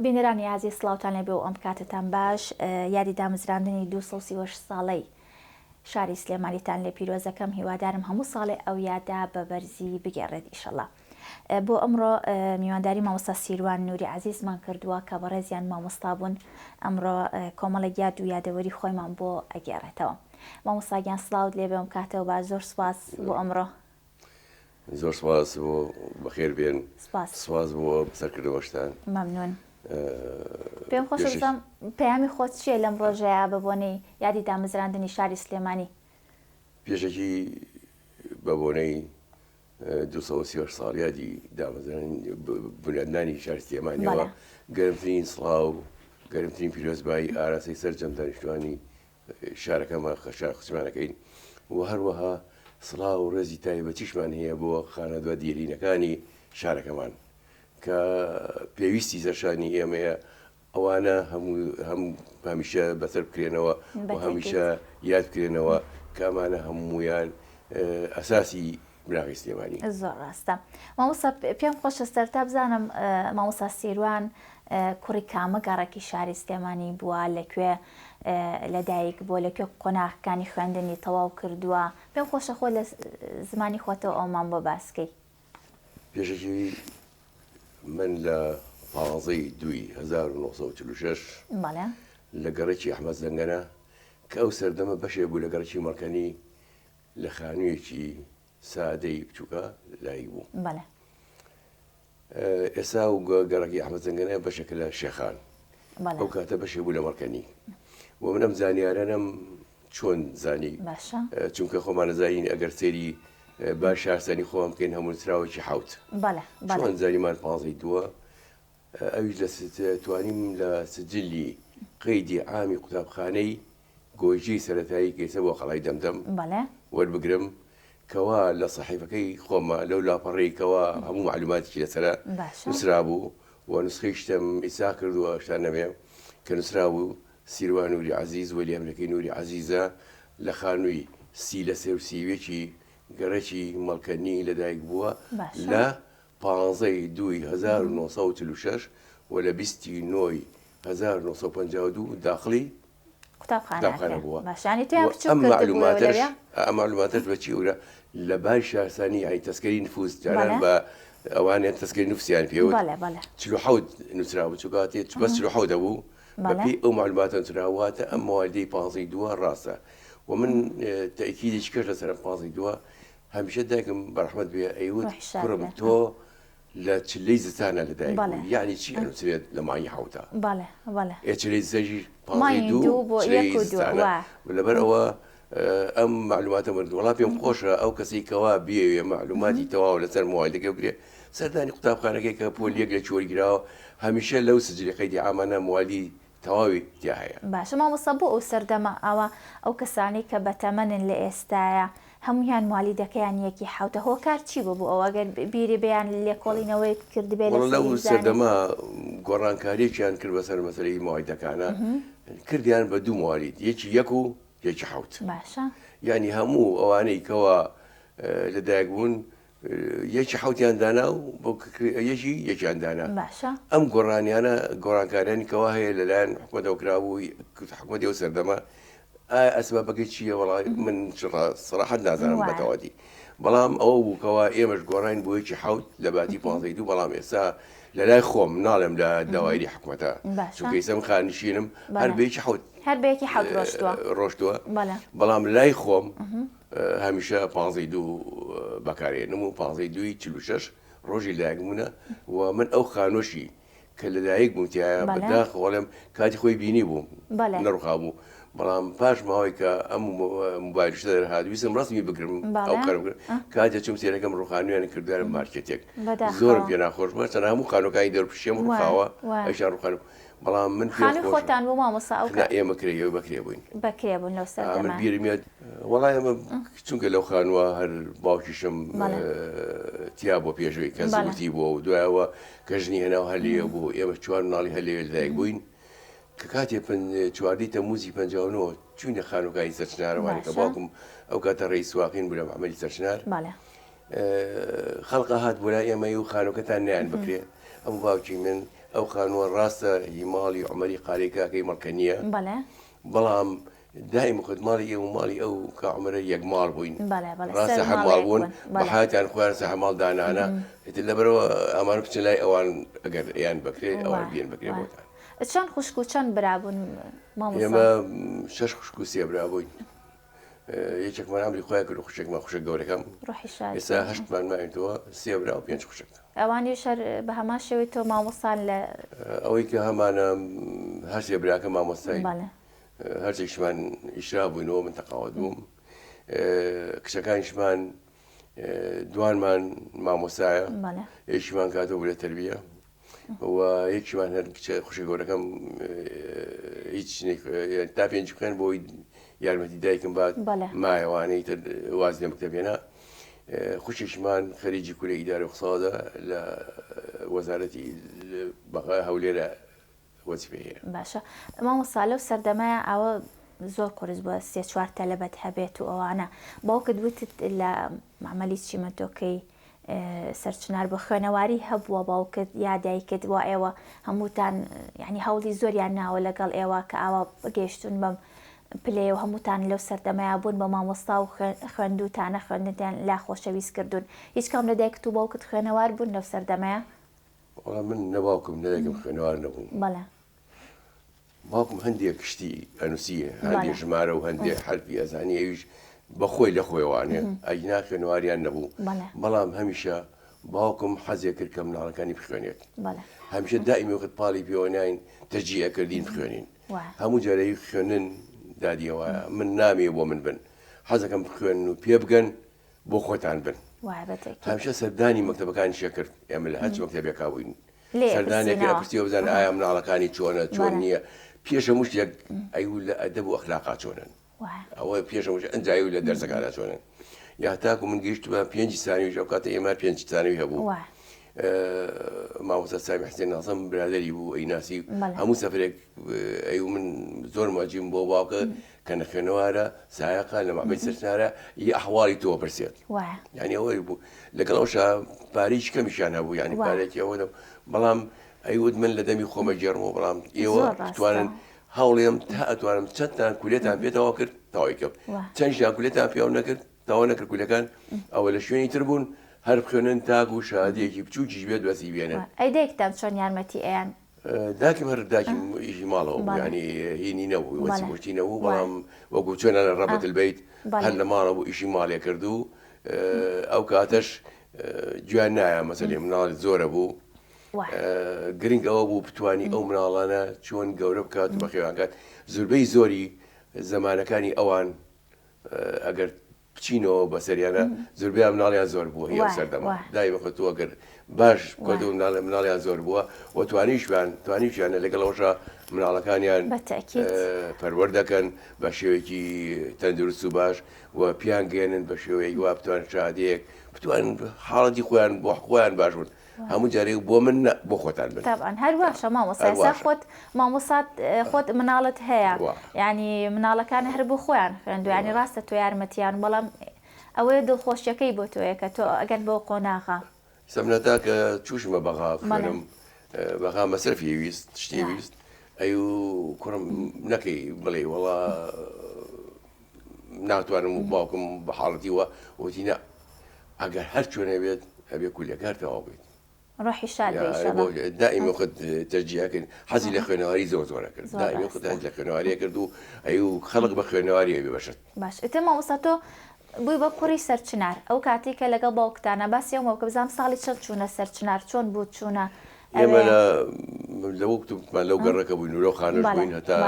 بینەرانی عزیز سڵاوتان لێبێ و ئەم کاتتان باش. یادی دامەزراندنی 236 ساڵەی شاری سلێمانیتان لێ پیرۆزەکەم، هیوادارم هەموو ساڵێ ئەو یادا بە بەرزی بگێڕێت ئیشەڵا. بۆ ئەمڕۆ میوانداری مامۆستا سیروان نووری عزیزمان کردووە کە بەڕێزیان مامۆستا بوون. ئەمڕۆ کۆمەڵێک یاد و یادەوەری خۆیمان بۆ ئەگێڕێتەوە. مامۆستاگیان سڵاوت لێبێ ئەم کاتەوە با زۆر سوپاس بۆ ئەمڕۆ. زۆر سپاس بۆ بەخێر بێن. سپاس بۆ سەرکردەوەشتان. مەمنون. پێم خۆش بزانم پەیامی خۆت چییە لەم ڕۆژەیە بە بۆنەی یادی دامەزراندنی شاری سلێمانی؟ پێشێکی بە بۆنەی 238 ساڵ یادی بنیادنانی شاری سلێمانیەوە گەرمترین سڵاو گەرمترین پیرۆزبایی ئاراستەی سەرجەم دانیشتوانی شارەکەمان شار خزمانەکەین و هەروەها سڵاو و ڕێزی تایبەتیشمان هەیە بۆ خانەدوە دیرینەکانی شارەکەمان کە پێویستی سەرشانی ئێمەیە ئەوانە هەمیشە بەسەر بکرێنەوە و هەمیشە یاد بکرێنەوە کامانە هەمویان ئەساسی براغی سلێمانی. زۆر ڕاستە. مامۆستا پێم خۆشە سەرتا بزانم مامۆستا سیروان کوڕی کامە گەڕێکی شاری سلێمانی بووە، لەکوێ لەدایک بۆ لەکوێ قۆناغەکانی خوێندنی تەواو کردووە. پێم خۆشە خۆ لە زمانی خۆتەوە ئەومان بۆ باسکەی. پێشێکی من لە 15/2/1946 لە گەڕێکی ئەحمەد زەنگەنە کە ئەو سەردەمە بەشێک بوو لە گەڕێکی مەڵکەنی لە خانوویەکی سادەی بچووکە لای بوو. ئێستا و گەڕێکی ئەحمەد زەنگەنە بەشێکە لە شێخان، ئەو کاتە بەشێک بوو لە مەڵکەنی و منەم زانیارانم چۆن زانی چونکە خۆمان نەزانین ئەگەر سێری باش شارستانی خۆم بکەین هەموو نووسراوێکی حوت چۆن زانیمان 15/2 ئەویش توانیم لە سجلی قەیدی عامی قوتابخانەی گۆژی سەرەتایی کەیسە بۆ قەڵای دەمدەم وەربگرم کەوا لە سەحیفەکەی خۆمە لەو لاپەڕەی کەوا هەموو معلوماتێکی لەسەرە نووسرا بوو و نوسخەی شتم ئیسا کردووە شتان نەبێ کە نووسرا بوو سیروان نووری عەزیز وەلی ئەمریکەی نووری عەزیزە لە خانووی سی لە سێ و سیوێکی گەڕێکی مەڵکەنی لەدایک بووە لە 15/2/1946 و لە 29/1952 داخلی قوتابخانە بووە. ئەم معلوماتش بەچی ورە لە بای شارستانی ئای تەسکەری نفوس جاران بە ئەوانیان تەسکەری نووسیان پێوت 47 نووسرا بوو چکاتێ بەس 47 دەبوو بەپێی ئەو معلوماتە نووسراواتە ئەم مواردەی 15/2 ڕاستە و من تەئکیدێکی کەش لەسەر 15/2 هەمیشە دایکم بەڕەحمەت بێ ئەیوت کوڕم تۆ لە چلەی زستانە لەدایک یعنی چی ئەنووسرێت لە مانگی حوتە چلەی زەژی 15/2 لەبەر ئەوە ئەم معلوماتە مرد وڵا پێم خۆشە ئەو کەسی کەوا بێوێ معلوماتی تەواو لەسەر موایدەکە بگرێ سەردانی قوتابخانەکەی کە پۆلیەک لە چۆرگراوە هەمیشە لەو سجلی قەیدی ئامانە موالی تەواوی تیا هەیە. باشە مامۆستا بۆ ئەو سەردەمە ئەوە ئەو کەسانی کە بەتەمەنن لە ئێستاە هەمویان موالیدەکەیان یەکی حوتە هۆکار چی بوو بۆ ئەوەگەر بیری بەیان لێکۆڵینەوەی کردبێت لەو سەردەما گۆڕانکاریێکیان کرد بەسەر مەسەلەی موایدەکانە کردیان بە دوو موالید یەکی یەک و یەکی حوت. باشە یعنی هەموو ئەوانەی کەوا لەدایک بوون یەکی حوتیان دانا و یەکیان دانا. ئەم گۆڕانیانە گۆڕانکاریانی کەوا هەیە لەلایەن حکومەتەوە کرابوو حکومەتی ئەو سەردەما ئەسبابەکەی چییە وەڵای من سەراحەت نازانم بەتەواتی بەڵام ئەوە بووکەوە ئێمەش گۆڕین بۆ یەکی حوت لە باتی 15/2 بەڵام ئێستا لە لای خۆم ناڵێم لە داوایری حکومەتە چونکە ئێستا خانشینم هەر بەیەکی حوت ڕۆشتووە بەڵام لای خۆم هەمیشە 15/2 بەکارێنم و 15/2/46 ڕۆژی لایەکبوونە و من ئەو خانۆشی کە لەدایک بوومتیایە بەداخۆڵێم کاتی خۆی بینی بووم نەڕوخا بوو بەڵام پاش ماوەی کە ئەم موبایلشتە دەرهات ویستم ڕاستمی بگرم ئەو کارم کاتێ چوم سێرەکەم ڕوخانویانی کردوارە مارکێتێک زۆرم پێ ناخۆش بووە چەند هەموو خانووەکانی دەرپشێم ڕوخاوە ئەیشان ڕوخانم بەڵام من خۆتان بۆ مامۆستا ئەو ئێمە کرێەوە بەکرێ بووین لەو سەردەما من بیرمێت وەڵای ئەمە چونکە لەو خانووە هەر باوکیشم تیا بۆ پێشوەی کە زوتی بووە و دوایەوە کەژنی هێناو هەلەیە بوو ئێمە چوار ناڵی هەلەیە لەدایک بووین کە کاتێ چواردەی تەمموزی 59 چوینە خانووکانی سەرچنارەوانی کە باوکم ئەو کاتە ڕێی سواقین بوو لە عمەلی سەرچنار خەڵقە هات بۆ لای ئێمەی و خانووکەتان نیان بکرێ ئەم باوکی من ئەو خانووە ڕاستە هی ماڵی عومەری قارێکاکەی مەڵکەنیە بەڵام دائیم خود ماڵی ئێوە ماڵی ئەو کە عومەرە یەک ماڵ بووین ڕاستە هەماڵ بوون بە حیاتیان خۆیان سە هەماڵ دانانە لەبەرەوە ئەمان بچن لای ئەوان ئەگەر یان بکرێ ئەوان بێن بکرێ بۆتان چەند خوشک و چەند برابوون ئێمە 6 خوشک و 3 برا بووین یەکێکمان ئەمری خۆیان کرد و خوشکمان خوشک گەورەکەم ئێستا 8مان ماوینەوە 3 برا و 5 خوشک ئەوانی شەر بە هەمان شێوەی تۆ مامۆستان لە ئەوەی کە هەمانە هەر 3 براکە مامۆستای هەرچێکشمان ئیشرا بووینەوە من تەقاوت بووم کچەکانیشمان دوانمان مامۆستایە یەکیمان کاتەوە بوو لە تەربیە و یەکیمان هەر کچە خوشک گەورەکەم هیچ تا 5 بخێن بۆی یارمەتی دایکم بات مایەوانەی تر واز لێ مەکتەبێنە خوشکیشمان خەریجی کورە ئیدارە اقتصادە لە وەزارەتی بەقا هەولێرە وەزیفەی هەیە. باشە مامۆستا لەو سەردەمایە ئەوە زۆر قورس بووە 3-4 تەلەبەت هەبێت و ئەوانە باوکت وتت لە معمەلی چیمەتۆکەی سەرچنار بە خوێنەواری هەبووە باوکت یا دایکت وە ئێوە هەمووتان یعنی هەوڵی زۆریان ناوە لەگەڵ ئێوە کە ئاوا بگەیشتون بەم پلێ و هەمووتان لەو سەردەمایە بوون بە مامۆستا و خوێندوتانە خوێندتان لا خۆشەویست کردوون هیچ کام لە دایکت و باوکت خوێنەوار بوون لەو سەردەمایە؟ وەڵام من نەباوکم نەدایکم خوێنەوار نەبووم. بەڵێ باوکم هەندێک کشتی ئەنووسیە هەندێک ژمارە و هەندێک حرفی ئەزانی ئەویش بەخۆی لە خۆیوانێ ئەینا خوێنەواریان نەبوو بەڵام هەمیشە باوکم حەزێ کرد کە مناڵەکانی بخوێنێت هەمیشە دائیمی وەخت پاڵی پێوەناین تەرجیع کردین بخوێنین هەموو جارەی خوێنن دادیەوە من نامێ بۆ من بن حەزەکەم بخوێن و پێ بگەن بۆ خۆتان بن هەمیشە سەردانی مەکتەبەکانی شە کرد ئێمە لە هەرچ مەکتەبێکا بووین سەردانێکی ئەپرسیەوە بزانن ئایا مناڵەکانی چۆنە چۆن نییە پێشە مشتێک ئەیول لە ئەدەب و ئەخلاقا چۆنن ئەوە پێشە مشت ئەنجایی لە دەرسەکاندا چۆنن یا تاکو من گەیشت بە 5 سانویش ئەو کاتە ئێمە 5 سانوی هەبوو مامۆستا سامی حسێن نازم برادەری بوو ئەیناسی هەموو سەفرێک ئەو من زۆر مواجیم بۆ باوکە کە نەخوێنەوارە سایقا لە مامەی سەرچنارە یە ئەحواڵی تۆ پرسێت یعنی ئەوەی بوو لەگەڵ ئەوشا پارەی کەمیشیان هەبوو یعنی پارێکی ئەوە بەڵام ئەیوت من لە دەمی خۆمە جێڕمەوە بەڵام ئێوە توانن هەوڵێم تا ئەتوانم چەندتان کولێتان پێێتەوە کرد تاوای کرد چەندیان کولێتان پێوە نەکرد تاوا نەکرد کولەکان ئەوە لە شوێنی تر بوون هەر بخوێنن تاک و شادێکی بچووکیش بێت وەسی بێنن ئەی دایکتان چۆن یارمەتی ئەیان داکم هەر داکیم ئیژی ماڵەوە ینی هینی نەبوو وەسی مشتی نەبوو بەڵام وەکو چۆنانە ڕەبەت البەیت هەر لە ماڵە بوو ئیشی ماڵێ کرد و ئەو کاتەش گویان نایە مەسەلێ مناڵی زۆرە بوو گرنگ ئەوە بوو بتوانی ئەو مناڵانە چۆن گەورە بکات و بەخێوانکات زوربەی زۆری زەمانەکانی ئەوان ئەگەر بچینەوە بەسەریانە زوربیان مناڵیان زۆر بووە هی سەردەما دای بەخۆتووە گەر باش کردو مناڵیان زۆر بووە و توانیشیانە لەگەڵەوەشە مناڵەکانیان پەروەەر دەکەن بە شێوەیەکی تەندروست و باش و پیان گێنن بە شێوەیەکی وا بتوان شادەیەک بتوان حاڵەتی خۆیان بۆ خۆیان باشون هەموو جارێک بۆ من بۆ خۆتان بن تابان هەر باشە مامۆستا خۆت مامۆسات خۆت مناڵت هەیە ینی مناڵەکان هەر بۆ خۆیان خوێندو ینی ڕاستە تۆ یارمەتیان بەڵام ئەوەیە دڵخۆشیەکەی بۆ تۆیە کە تۆ ئەگەن بۆ قۆناغا سەمنەتا کە چوشمە بەغا خوێنم بەغا مەسرفی ویست شتی ویست ئەی و کوڕم نەکەی بڵێ وەڵا ناتوانم و باوکم بە حاڵەتی وە وتینە ئەگەر هەر چۆنە بێت ئەبێ کولەکارتەوە بێت ڕۆحی شاد دائیمی خود تەرجیحکرد حەزی لە خوێنەواری زۆر کرد دائیمی خود لە خوێنەواری کرد و ئەی و خەڵک بە خوێنەواری بێ بەشت باش ئێتە مامۆستا تۆ بووی بە کوڕی سەرچنار ئەو کاتی کە لەگەڵ باوکتانە باسی ئەومە کە بزانام ساڵی چەند چوونە سەرچنار چۆن بوو چوونە ئێمە لە وەکتمان لەو گەڕەکە بووین و لەو خانەش بووین هەتا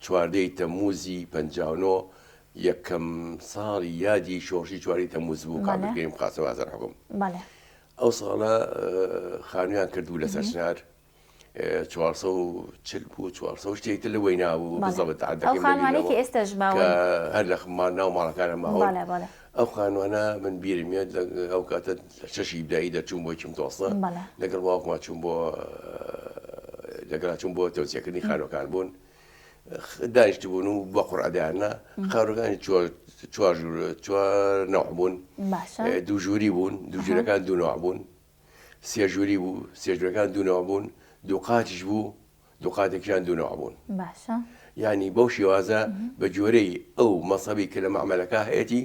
14 تەمموزی 59 یەکەم ساڵی یادی شۆڕشی 4 تەمموز بوو کاگەیم قاسم ئازار حکوم ئەو ساڵە خانوویان کردو لە سەرچنار 440 بوو 400 شتێکتر لەوەی نابوو بزەبت خانوانێکی ئێستاژ هەر لە ناو ماڵەکانە ماوە ئەو خانوانە من بیرمێت ئەو کاتە شەشی بدایی دەچوون بۆ چیم تۆسە لەگەڵ باوکما چوون بۆ لەگەڵا چوون بۆ تەوسیەکردنی خانوەکان بوون دانیشت بوون و بە قوڕعدایانە خاڕەکانی چوار نەوع بوون دوو ژووری بوون دوو ژوورەکان دوو نەوع بوون سێژووری بوو سێژوورەکان دوونەوە بوون دووقاتیش بوو دووقاتێکیان دوونەوە بوون باشە ینی بەو شێوازە بە جۆرەی ئەو مەسەبی کە لە مەعمەلەکە هەیەی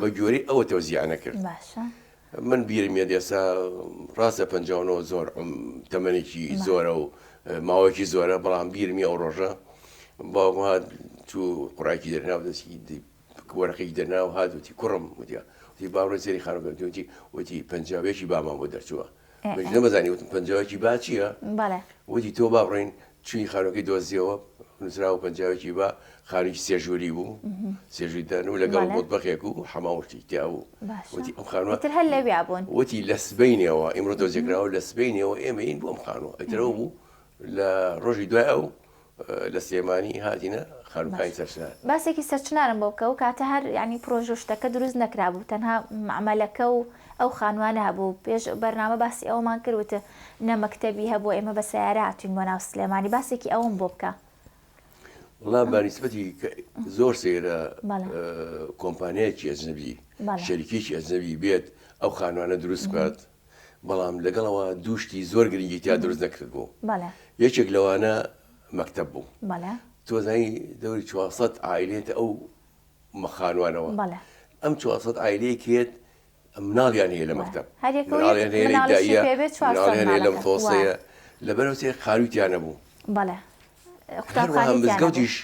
بە جۆرەی ئەوە تەوزیانە کرد باشە من بیرم ئێستا ڕاستە 59 زۆر تەمەێکی زۆرە و ماوەکی زۆرە بەڵام بیرمی ئەو ڕۆژە باوە تو قوڕایکی دەرناو دەستی وەرەقی دەرناو هاتوتی کوڕم وتی باڕۆ سێری خانوگەوتی وتی پەنجاوێکی بامان بۆ دەرچووە من نەمەزانی وتم پەنجاوێکی با چییە وتی تۆ باڕێن چوی خانۆکەی دۆزیەوە نووسرا و پەنجاوێکی با خانووی سێژووری بوو سێژووری دەن و لەگەڵ مۆتبەخێک و حەماوەشتی تیا و وتی ئەم خانووە هەر لەوێ بوون وتی لە سبەینەوە ئیمڕۆ دۆزێکراوە لە سبەینەوە ئێمە این بۆ ئەم خانووە ئەترەوە بوو لە ڕۆژی دوای ئەو لە سلێمانی هاتینە خانووکانی سەرچنار باسێکی سەرچنارم بۆ بکە و کاتە هەر ینی پرۆژە شتەکە دروست نەکرابوو تەنها معمەلەکە و ئەو خانوانە هەبوو پێش بەرنامە باسی ئەومان کردوتە نە مەکتەبی هەبوو ئێمە بە سیارە هاتوین بۆ ناو سلێمانی باسێکی ئەوم بۆ بکە وڵام بانیسبەتی زۆر سێرە کۆمپانیایکی ئەجنەبی شەریکێکی ئەجنەبی بێت ئەو خانوانە دروست بکات بەڵام لەگەڵەوە دووشتی زۆر گرنگی تیا دروست نەکرد بوو یەکێک لەوانە مەکتەب بوو تۆزایی دەوری 400 عائلێتە ئەو مەخانوانەوە ئەم 400 عائلەیە کێت مناڵیان هەیە لە مەکتەب مناڵیان لەم تۆسەیە لەبەرەوە سێ خانوویتیانە بوو مزگەوتیش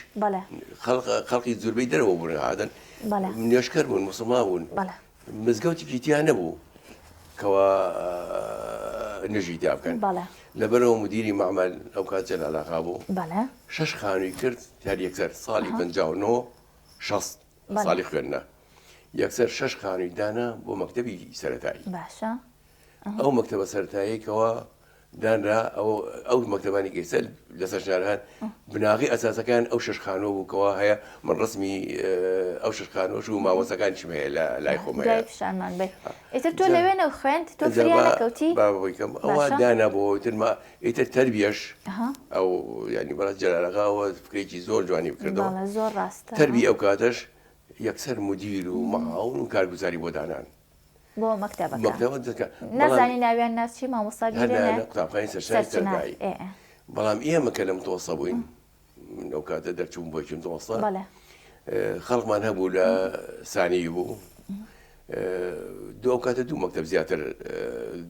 خەڵقی زۆربەی دەرەوە بوون عادەن نوێشکەر بوون موسڵمان بوون مزگەوتێکی تیان نەبوو کەوا نوێژی تیا بکەن لەبەرەوە مدیری مەعمەل ئەو کات جەلالاقا بوو 6 خانووی کرد هەر یەکسەر ساڵی 59 60 ساڵی خوێندنە یەکسەر 6 خانووی دانا بۆ مەکتەبی سەرەتایی ئەو مەکتەبە سەرەتاییەکەوە دانرا ئەو مەکتەبانی گەیسەر لە سەرچناران بناغی ئەساسەکان ئەو 6 خانوو بووکەوە هەیە من ڕسمی ئەو 6 خانۆش و مامۆسەکان چم هەیە لە لای خۆمەیە ئیتر تۆ لەوێنە خوێند تۆ فریانەکەوتی بابەوەیکەم ئەوە دانا بۆ ترما ئیتر تەربیەش ئەو ینی بەڕاست جەلالەقاوە فکرێکی زۆر جوانی بکردەوە زۆر ڕاستە تەربی ئەو کاتەش یەکسەر مدیر و ماون و کارگوزاری بۆ دانان بۆ مەکتەبەکە نەزانی ناویان ناچی مامۆستا قوتابخانەی سەرچنایی بەڵام ئێمە کە لەم تۆسە بووین ئەو کاتە دەرچوون بۆچم تۆسە خەڵکمان هەبوو لە سانی بوو ئەو کاتە دوو مەکتەب زیاتر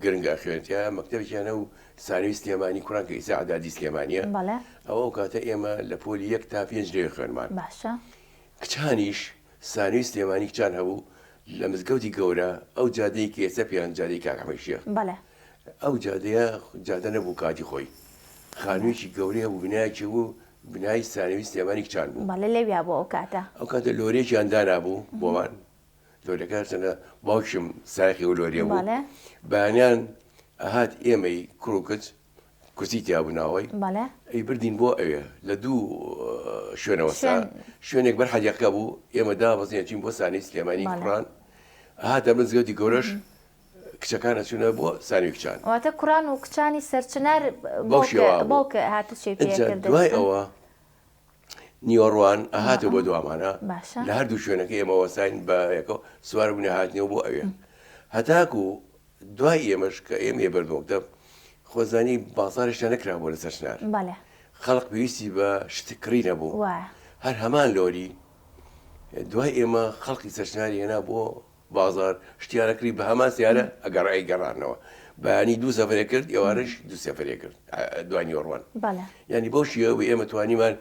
گرنگە خوێنتیا مەکتەبێکیانە و سانوی سلێمانی کوڕان کە ئیسا عەدادی سلێمانیە ئەو کاتە ئێمە لە پۆلی 1 تا 5 لێ خوێنمان کچانیش سانوی سلێمانی کچان هەبوو لە مزگەوتی گەورە ئەو جادەی کە ئێستا پێیان جادەی کاک ئەحمەد شێخ ئەو جادەیە جادە نەبوو کاتی خۆی خانوویەکی گەورەیە بوو بنایەکی بوو بنای سانوی سلێمانی کچان بوو لەویا بوو ئەو کاتە لۆرێکیان دانابوو بۆمان لۆرەکە چەندە باوکشم سایقی و لۆریە بوو بەیانیان ئەهات ئێمەی کوڕ و کچ کورسی تیا بوو ناوەی ئەی بردین بۆ ئەوێ لە دوو شوێنەوە شوێنێک بەر حەدیقەکە بوو ئێمە دابەزین چین بۆ سانی سلێمانی کوڕان هاتە مزگەوتی گەورەش کچەکانە چوونە بۆ سانوی کچان واتە کوڕان و کچانی سەرچنار باوکە هاتوچێ پێکرد دوای ئەوە نیوەڕوان ئەهاتەوە بە دوامانە لە هەردوو شوێنەکە ئێمە وەساین بە یەکەوە سوار بوونە هاتنەوە بۆ ئەوێ هەتاکو دوای ئێمەش کە ئێمە بەردەوەکتە خۆزانی بازارشتا نەکرا بۆ لە سەرچنار خەڵق پێویستی بە شتکڕی نەبوو هەر هەمان لۆری دوای ئێمە خەڵقی سەرچناری هێنا بۆ بازار شتیانەکری بە هەمان سیارە ئەگەڕایی گەڕانەوە بەیانی دوو سەفرێ کرد ئێوارش دوو سەفرێ کرد دوای نیوەڕوان ینی بۆ شیەوە ئێمە توانیمان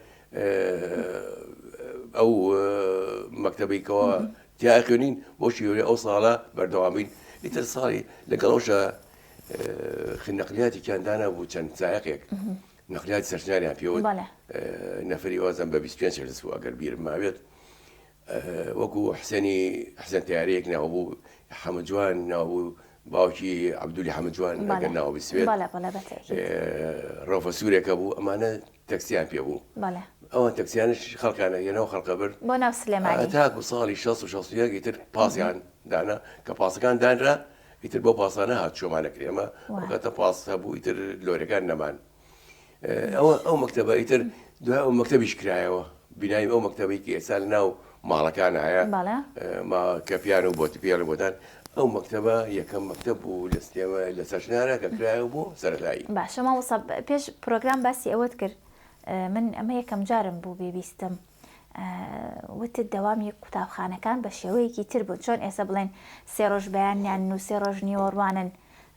ئەو مەکتەبێکەوە تیا خوێنین بۆ شیوەیە ئەو ساڵە بەردەوامین ئیتر ساڵی لەگەڵەوەشە نەقلیاتێکیان دانا بوو چەند سایقێک نەقلیاتی سەرچناریان پێوت نەفری وازم بە 25 لەس بوو ئەگەر بیرم ماوێت وەکو حسێن تیارەیەک ناوبوو حەمەد جوان ناوبوو باوکی عەبدولی حەمەد جوان ئەگەر ناوە بسوێت ڕەوفە سوورێکە بوو ئەمانە تەکسییان پێ بوو ئەوان تەکسیانش خەڵکانە هێنەوە خەڵکە برد بۆ ناو سلێمانی تاکو ساڵی 60 ئیتر پاسیان دانا کە پاسەکان دانرا ئیتر بۆ پاسانە هات شۆمانەکرێ ئەمە وەکاتە پاس هەبوو ئیتر لۆرەکان نەمان ئەو مەکتەبە ئیتر دوای ئەو مەکتەبیش کرایەوە بینایی ئەو مەکتەبێکی ئێستا لە ناو ماڵەکان هەیە کە پیان و بۆتیپیان و بۆدان ئەو مەکتەبە یەکەم مەکتەب بوو لە سەرچنانە کە کرایەوە بۆ سەرەتایی. باشە مامۆستا پێش پرۆگرام باسی ئەوەت کرد من ئەمە یەکەم جارم بوو بێبیستم وتت دەوامی قوتابخانەکان بە شێوەیەکی تر بوون چۆن ئێستا بڵێن 3 ڕۆژ بەیانیان و 3 ڕۆژ نیوەڕوانن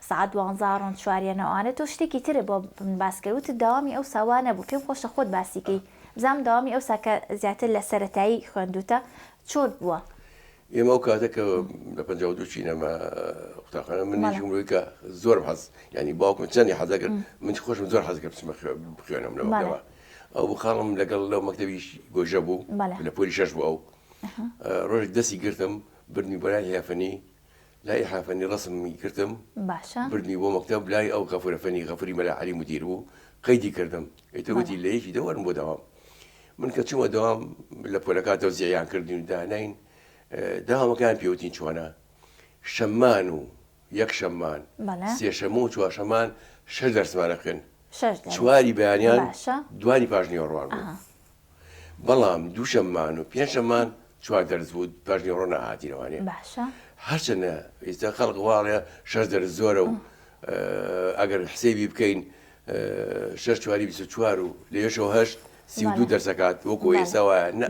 سعات 12 چواریانەوانە تۆ شتێکی ترە بۆ باس کرد وتت داوامی ئەو ساوانە بوو پێم خۆشە خۆت باسیکەی بزانم داوامی ئەو ساکە زیاتر لە سەرەتایی خوێندوتە چۆن بووە؟ ئێمە ئەو کاتێکە لە 52 چینەمە قوتابخانە من نێژمەوەی کە زۆر حەز ینی باوکم چەندی حەزەکرد من خۆشم زۆر حەزەکە بچمە بخوێنم لە مەکتەبە ئەو خاڵم لەگەڵ لەو مەکتەبی گۆژە بوو لە پۆلی 6 بوو ئەو ڕۆژێک دەستی گرتم بردنی بۆ لای حیافەنی لای حیافەنی ڕەسمی کردم بردنی بۆ مەکتەب لای ئەو غەفورەفەنی غەفوری مەلا عەلی مدیر بوو قەیدی کردم ئیترگوتی لە یەکی دەوەرم بۆ دەوام من کە چوومە دەوام لە پۆلەکاتەوە زیایان کردین داناین داوامەکان پێوتین چۆنە شەممان و یەک شەممان سێ شەمە و چوار شەممان 6 دەرسمانە خوێن چواری بەیانیان دوانی پاش نیوەڕوان بوو بەڵام دوو شەممان و 5 شەممان 4 دەرس بوو پاش نیوەڕۆ نەهاتینەوانێ هەرچەندە ئێستا خەڵق واڵێ 6 دەرس زۆرە و ئەگەر حسێبی بکەین 6 چواری 24 و لە یەشەوە 8 32 دەرسەکات وەکو ئێستا وایە نە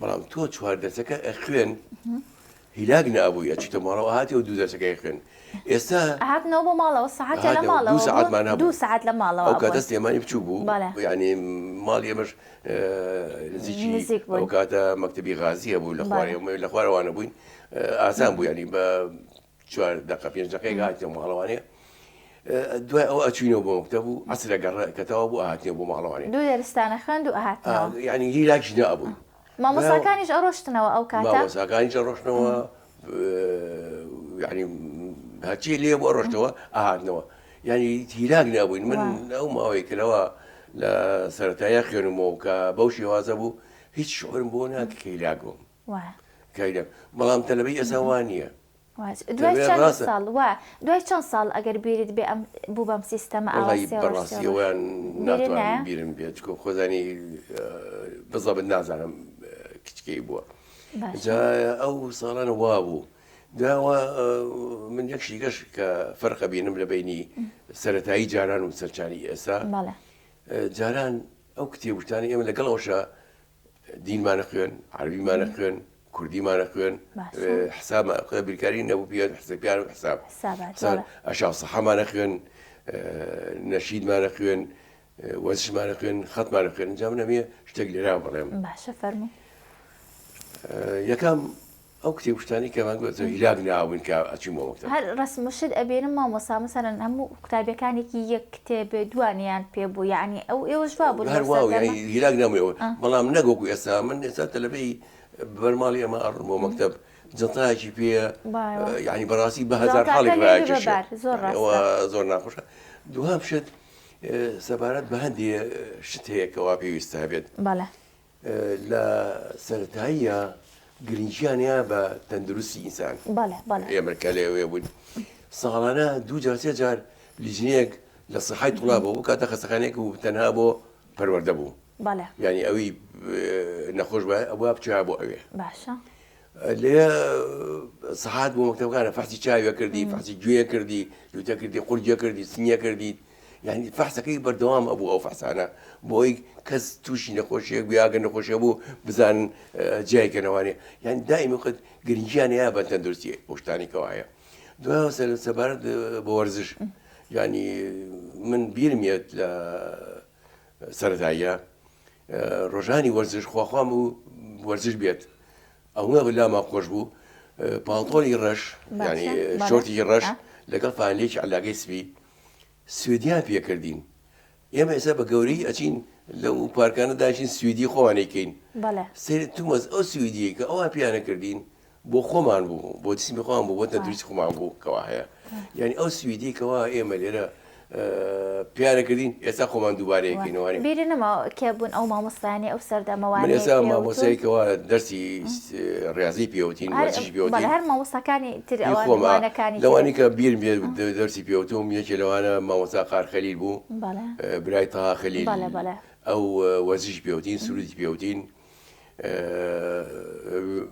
بەڵام تۆ 4 دەرسەکە خوێن هیلاک نابووی ئەچیتە ماڵەوە هاتی و 2 دەرسەکەی خوێن ئێستا هاتنەوە بۆ ماڵەوە سەعاتێ لە ماڵەوە 2 سەعاتمان هەبوو 2 سەعات لە ماڵەوە ئەو کاتە سلێمانی بچوو بوو یعنی ماڵی ئێمەش نزیکی ئەو کاتە مەکتەبی غازیە بوو لە خوارەوانە بووین ئاسان بوو ینی بە 4 دقیقە 5 دقیقەیەک هاتیە ماڵەوانێ دوای ئەو ئەچوینەوە بۆ مەکتەب بوو عەسرە گەڕێتەوە بوو ئاهاتینەوە بۆ ماڵەوانێ 2 دەرستانە خوێند و ئاهاتنەوە یعنی هیلاکی نەبوو مامۆستاکانیش ئەڕۆشتنەوە ئەو کاتە مامۆستاکانیش ئەڕۆشتنەوە یعنی هەرچی لێ بۆ ڕۆشتەوە ئاهاتنەوە یعنی هیلاک نابووین من ئەو ماوەی کەلەوە لە سەرەتایە خوێنمەوە کە بەو شێوازە بوو هیچ شعورم بۆ ناکە کە هیلاک بووم بەڵام تەلەبەی ئێستا وان نییە دوای چەند ساڵ ئەگەر بیرت بێ بوو بەم سیستەمە بەڕاستیەوەیان ناتوانم بیرم بێت خۆزانی بزەبت نازانم کچکەی بووە ئەو ساڵانە وا بوو داوە من یەک شیگەش کە فەرقە بینم لە بینی سەرەتایی جاران و سەرچانی ئێستا جاران ئەو کتێبوتانی ئێمە لەگەڵەوەشە دینمانە خوێن عەربیمانە خوێن کوردیمانە خوێن حساب بیرکاری نەبوو پێ حسابیان و حساب ئەشاو سەحەمانە خوێن نەشیدمانە خوێن وەزشمانە خوێن خەتمانە خوێن ئەنجام نەبێ شتێک لێرا بڵێم باشە فەرموو یەکەم ئەو کتێبشتانی کەمان گوتەوە هیلاک ناوین کە ئەچینەوە مەکتەب هەر ڕسمشت ئەبێنم مامۆستا مەسەڵەن هەموو قوتابیەکانی یەک کتێب دوانیان پێ بوو یعنی ئەو ئێوە جوا بوو هەروە هیلاک نامەوە بەڵام نەگۆکو ئێستا من ئێستا تەلەبەی بەرماڵی ئەمە ئەڕم بۆ مەکتەب جنتایکی پێ یعنی بەڕاستی بە هەزار حاڵێک زۆر ناخۆشە دوام شت سەبارەت بە هەندێ شت هەیە کەوا پێویستە هەبێت لە سەرەتاییە گرنگیانە بە تەندروستی ئینسان ئێمە کە لێوێ بوون ساڵانە 2 جار 3 جار لیژنەیەک لە سەحای توڵابەوە بوو کاتە خەستەخانەیەک و تەنها بۆ پەروەردە بوو یعنی ئەوی نەخۆش بە ئەوە بچیا بۆ ئەوێ باشە لێ سەحات بۆ مەکتەبەکانە فەحسی چاویە کردی فەحسی گوێ کردی لوتە کردی قورجە کردی سنیە کردی یعنی فەحسەکەی بەردەوام ئەبوو ئەو فەحسانە بۆی کەس تووشی نەخۆشیەک بیاگە نەخۆشیە بوو بزانن جیایکەنەوانێ یعنی دائیمی وقت گرنگیان هەیە بە تەندروستی ئەو شتانی کەوایە دوای سەبارەت بە وەرزش یعنی من بیرمێت لە سەرەتاییە ڕۆژانی وەرزش خواخوام و وەرزش بێت ئەوە لاما خۆش بوو پاڵتۆڵی ڕەش ینی شۆرتی ڕەش لەگەڵ فانلێکی عەلاقەی سپی سوێدیان پێکردین ئێمە ئێستا بە گەورەی ئەچین لەو پارکانە داچین سوێدی خۆوانەیکەین سێ تومەز ئەو سوێدیە کە ئەوان پیانە کردین بۆ خۆمان بوو بۆ جسمی خۆمان بوو بۆ تەندروستی خۆمان بوو کەوا هەیە یعنی ئەو سوێدی کەوا ئێمە لێرە پیانەکردین ئێستا خۆمان دووبارەیەکەینەوەی بیرنەما کێ بوون ئەو مامۆستایانی ئەو سەردەمەوانی من ئێستا مامۆستایەکەوە دەرسی ریاضی پێوتین وەرزش پێوتین هەر مامۆستاکانی تر ئەوانەکانی لەوانی کە بیرم بێت دەرسی پێوتم یەکێ لەوانە مامۆستا قار خەلیل بوو برای تەها خەلیل ئەو وەرزش پێوتین سرودی پێوتین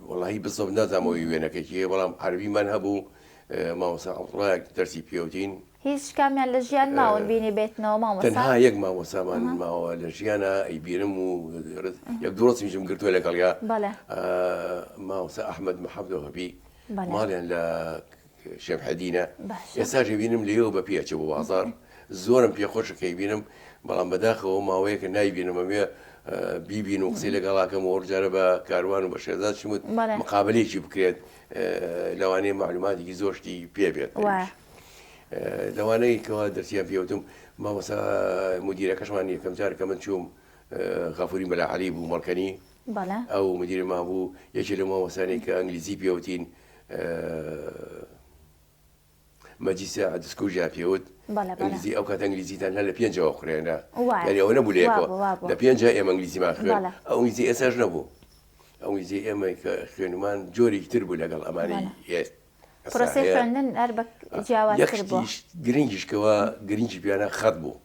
وەڵاهی بزەم نازانمەوەی وێنەکەی بەڵام عەربیمان هەبوو مامۆستا عەبدوڵڵایەک دەرسی پێوتین هیچ کامیان لە ژیان ماون بینی بێتنەوە مامۆستا تەنها یەک مامۆستامان ماوە لە ژیانە ئەیبینم و یەک دوڕستمیشم گرتووە لەگەڵیا مامۆستا ئەحمەد محەممەد هەبی ماڵیان لە شەمحەدینە ئێستاژێ بینم لێەوە بە پێچە بۆ بازار زۆرم پێخۆشەکەی بینم بەڵام بەداخەوە ماوەیەکە نایبینم ئەمێ بیبین و قسەی لەگەڵاکەم وەرجارە بە کاروان و بە شێزاد شمت مقابلێکی بکرێت لەوانەیە معلوماتێکی زۆشتی پێ بێت لەوانەیە کەوا دەرسیان پێوتم مامۆستا مدیرەکەشمان یەکەم جار کە من چووم غەفوری مەلا عەلی بوو مەڵکەنی ئەو مدیرە مابوو یەکێ لە مامۆستانێک کە ئەنگلیزی پێوتین مەجلیسە دسکوژیا پێوت ئەنگلیزی ئەو کات ئەنگلیزیتان هەر لە پێنجەوە خوێنە یعنی ئەوە نەبوو لەیەکەوە لە پێنجە ئێمە ئەنگلیزیمان خوێن ئەو ئەنگلیزی ئێساش نەبوو ئەو ئەنگلیزی ئێمە کە خوێنمان جۆرێکی تر بوو لەگەڵ ئەمانەی پرۆسەی خوێندن هەر بە جیاوازتر بووە گرنگیشکەوە گرنگی پیانە خەت بوو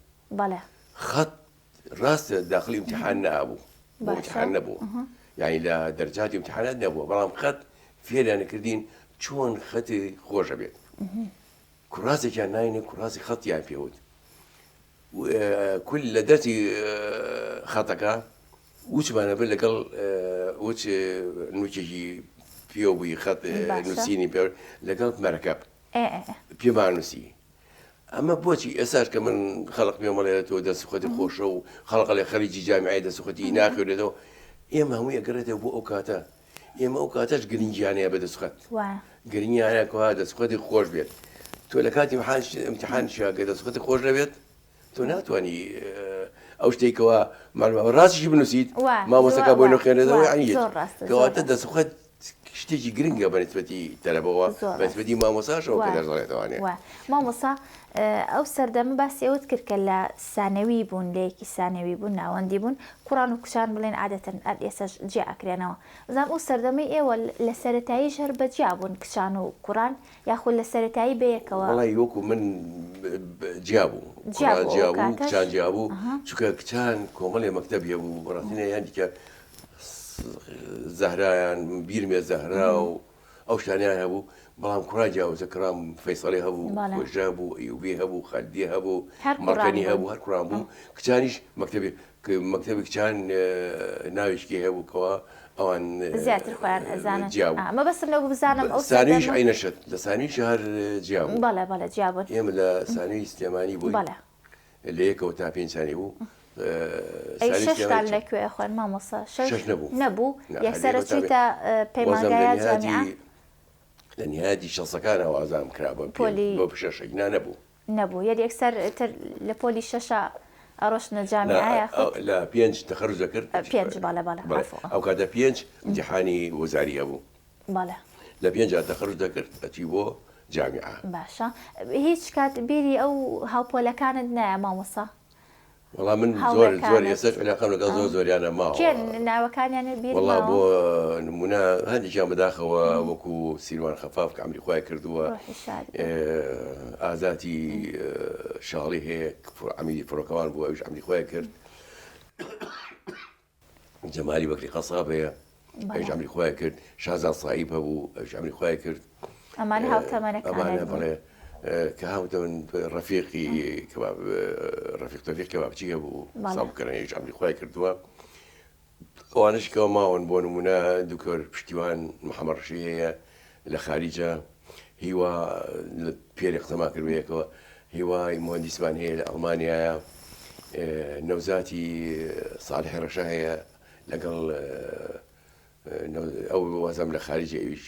خەت ڕاستە داخلی امتحان نەبوو بۆ امتحان نەبوو یعنی لە دەرجاتی امتحانات نەبووە بەڵام خەت فێرانەکردین چۆن خەتی خۆشە بێت کوڕاسێکیان ناینە کوڕاسی خەتیان پێوت کول لە دەستی خەتەکە وچمانە بێت لەگەڵ وچ نوچێکی پێوە بووی خەت نووسینی پێ لەگەڵ مەرەکەب پێمان نووسی ئەمە بۆچی ئێساش کە من خەڵق پێمەڵێتەوە دەستخەتی خۆشە و خەڵق لە خەریجی جامیعی دەستخەتی ناخوێنێتەوە ئێمە هەمووی ئەگەڕێتەوە بۆ ئەو کاتە ئێمە ئەو کاتەش گرنگیانەیە بە دەستخەت گرنگیانەکەوا دەستخەتی خۆش بێت تۆ لە کاتی امتحانشیا کە دەستخەتی خۆش نەبێت تۆ ناتوانانی ئەو شتێکەوە ڕاستیشی بنووسیت مامۆستەکە بۆی نەخوێنێتەوە عنیت کەواتە دەستخەت شتێکی گرنگە بەنسبەتی تەلەبەوە بەنسبەتی مامۆساشەوە کە دەژڵێتەوانێ مامۆسا ئەو سەردەمە باسی ئەوت کرد کە لە سانەوی بوون لەیەکی سانەوی بوون ناوەندی بوون کوڕان و کوشان بڵێن عادەتەن ئێساش جێ ئەکرێنەوە بزانام ئەو سەردەمەی ئێوە لە سەرەتاییش هەر بەجیا بوون کچان و کوڕان یاخود لە سەرەتایی بەیەکەوە وەڵی وەکو من جیا بوو کچان جیا بوو چونکە کچان کۆمەڵێ مەکتەبیە بوو بەڕاستینە یان دیکە زەهرایان بیرمێ زەهرا و ئەو شتانیان هەبوو بەڵام کوڕا جیاوازە کڕام فەیسەڵی هەبوو کۆژا بوو ئەیوبی هەبوو خەلدی هەبوو مەڵکەنی هەبوو هەر کوڕان بوو کچانیش مەکتەبی کچان ناویشکی هەبوو کەوا ئەوان زیاتر خۆیان ئەزانن ئەمە بەسم لەو بزانم ئەو سانویش ئەینەشت لە سانویش هەر جیابوو بەڵێ جیابوون ئێمە لە سانوی سلێمانی بووین لە یەکەوە تا 5 سانی بوو ششتان لەکوێ خوێن مامۆستا شش نەبوو یەکسەرە چیتە پەیمانگایە جامیعە لە نهایەتی شەسەکانەوە ئازام کرا بۆ شەشێکنا نەبوو یەک یەکسەر تر لە پۆلی شەشە ئەڕۆشنە جامیعە لە 5 تەخەرروجە کرد 5 ئەو کاتە 5 امتحانی وەزاری هەبوو لە 5 تەخەرروج دەکرد ئەچی بۆ جامیعە باشە هیچ کات بیری ئەو هاوپۆلەکانت نایە مامۆستا وەڵام من زۆر ئێستا علاقەم لەگەڵ زۆریانە ماوە ناوەکانیان وەڵا بۆ نمونە هەندێکیان بەداخەوە وەکو سیروان خەفاف کە ئەمری خوای کردووە ئازاتی شاڵی هەیە ئەمیری فڕۆکەوان بوو ئەوش ئەمری خوای کرد جەمالی بەکری قەساب هەیە ئەوش ئەمری خوای کرد شازاد سایب هەبوو ئەوش ئەمری خوای کرد ئەمانە هاوتەمەنەکانە بڵێ کە هاوتەمەن ڕەفیقی ڕەفیق تەفیق کەبابچی هەبوو ساڵکردنیش ئەمری خوای کردووە ئەوانش کەەوە ماون بۆ نمونە دوکەر پشتیوان محەممەد ڕەشید هەیە لە خاریجە هیوا پێری قسەما کردوەیەکەوە هیوای مهندسمان هەیە لە ئەڵمانیایە نەوزاتی ساڵحی ڕەشە هەیە لەگەڵ ئەو وەزەم لە خاریجە ئەویش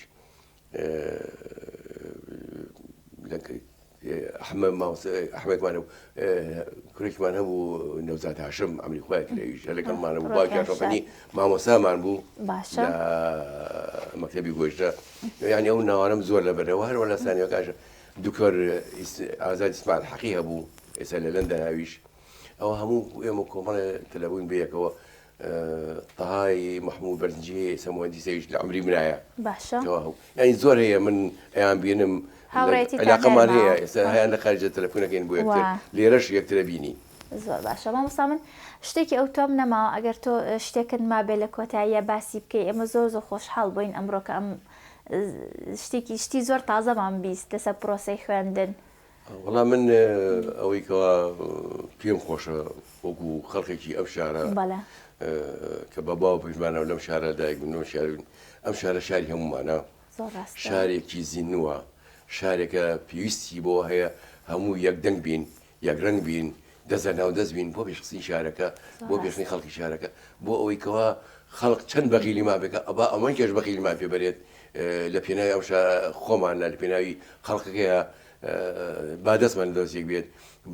ئەحمەدمان کوڕێکمان هەبوو نەوزات هاشم ئەمری خوای کرێویش لەگەڵمانە بوو باوکیاشەپەنی مامۆسامان بوو لە مەکتەبی گۆشتە یعنی ئەو ناوانم زۆر لەبەرەوە هەروە لە سانیەکانشە دوکەر ئازاد ئیسماعیل حەقی هەبوو ئێستا لە لەندەن هاویش ئەوە هەموو ئێمە کۆمەڵێ تەلەبووین بەیەکەوە تەهای محموود بەرزنجی ئێستا مهندسێویش لە عەمری منایە یعنی زۆر هەیە من ئەیان بینم علاقەمان هەیە ئێستا هەیان لە خارجە تەلەفۆنەکەین بۆ یەکتر لێرەش یەکترە بینی زۆر باشە مامۆستا من شتێکی ئەو تۆم نەماوە ئەگەر تۆ شتێکت ما بێ لە کۆتاییە باسی بکەی ئێمە زۆر خۆشحاڵ بووین ئەمڕۆ کە ئەم شتی زۆر تازەمان بیست لەسەر پرۆسەی خوێندن. وەڵام من ئەوەی کەوا پێم خۆشە وەکو خەڵکێکی ئەم شارە کە بە باو پژمانە لەم شارە دایکبوون ئەم شارە شاری هەمومانە، شارێکی زیندووە، شارێکە پێویستی بۆ هەیە هەموو یەکدەنگ بین، یەکڕەنگ بین، دەزە ناو دەست بین بۆ پێشقستی شارەکە، بۆ پێشنی خەڵکی شارەکە، بۆ ئەوەی کەوا خەڵک چەند بەخیلی ما بێکە ئەبا ئەمە کێش بەخیلی ما پێ بەرێت لە پێناوی ئەم خۆمان لە پێناوی خەڵکەکەیە با دەستمان دەستێک بێت،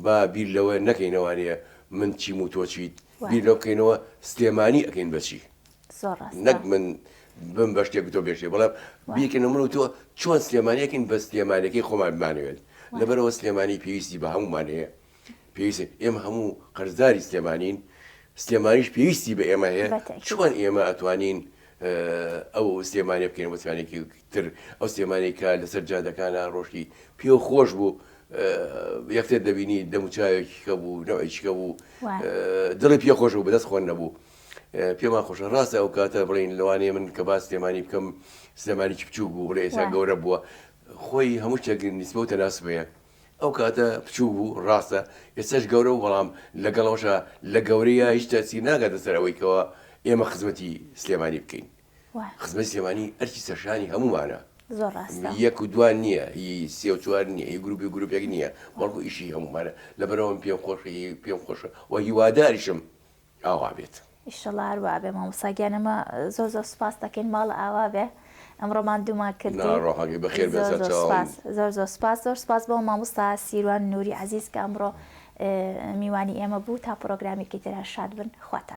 با بیر لەوە نەکەینەوانەیە من چیم و تۆ چیت، بیر لەو بکەینەوە سلێمانی ئەەکەین بەچی نەک من بم بە شتێک تۆ بێشێ، بەڵام بیکەنە من و تۆ چۆن سلێمانیەکەین بە سلێمانەکەی خۆمان بمانوێت، لەبەرەوە سلێمانی پێویستی بە هەمومان هەیە، پێویستی ئێمە هەموو قەرزداری سلێمانین، سلێمانیش پێویستی بە ئێمە هەیە، چۆن ئێمە ئەتوانین ئەو سلێمانێ بکەین وەتوانێکی تر ئەو سلێمانێکە لەسەر جادەکانە ڕۆژی پێ خۆش بوو، یەکتر دەبینی دەموچاوێکی کە بوو نەوەیکە بوو دڵی پێ خۆش بوو بەدەست خۆن نەبوو، پێمان خۆشە ڕاستە ئەو کاتە بڵین لەوانەیە من کە با سلێمانی بکەم سلێمانێکی بچوو بوو بڵێ ئێستا گەورە بووە، خۆی هەموو شتێک نیسبە و تەناسبەیە، ئەو کاتە بچوو بوو ڕاستە، ئێستاش گەورە و بەڵام لەگەڵەوەشە لە گەورەیە هیچ تەسی ناگاتە سەر ئەوەی کەەوە ئێمە خزمەتی سلێمانی بکەین، خزمەتی سلێمانی ئەرکی سەرشانی هەمومانە، یەک و دوان نییە، هی سێ و چوار نییە، هی گروپی گروپێک نییە، بەڵکو ئیشی هەمومانە، لەبەرەوەم پێم خۆشە و هیواداریشم ئاوا بێت. ئیشەڵا هەروە بێ مامۆستاگیانەمە زۆر زۆر سوپاس دەکەین ماڵ ئاوا بێ ئەمڕۆمان دوومان کردی، زۆر زۆر سپاس بۆ مامۆستا سیروان نووری عەزیز کە ئەمڕۆ میوانی ئێمە بوو، تا پرۆگرامێکی ترە شاد بن خواتان.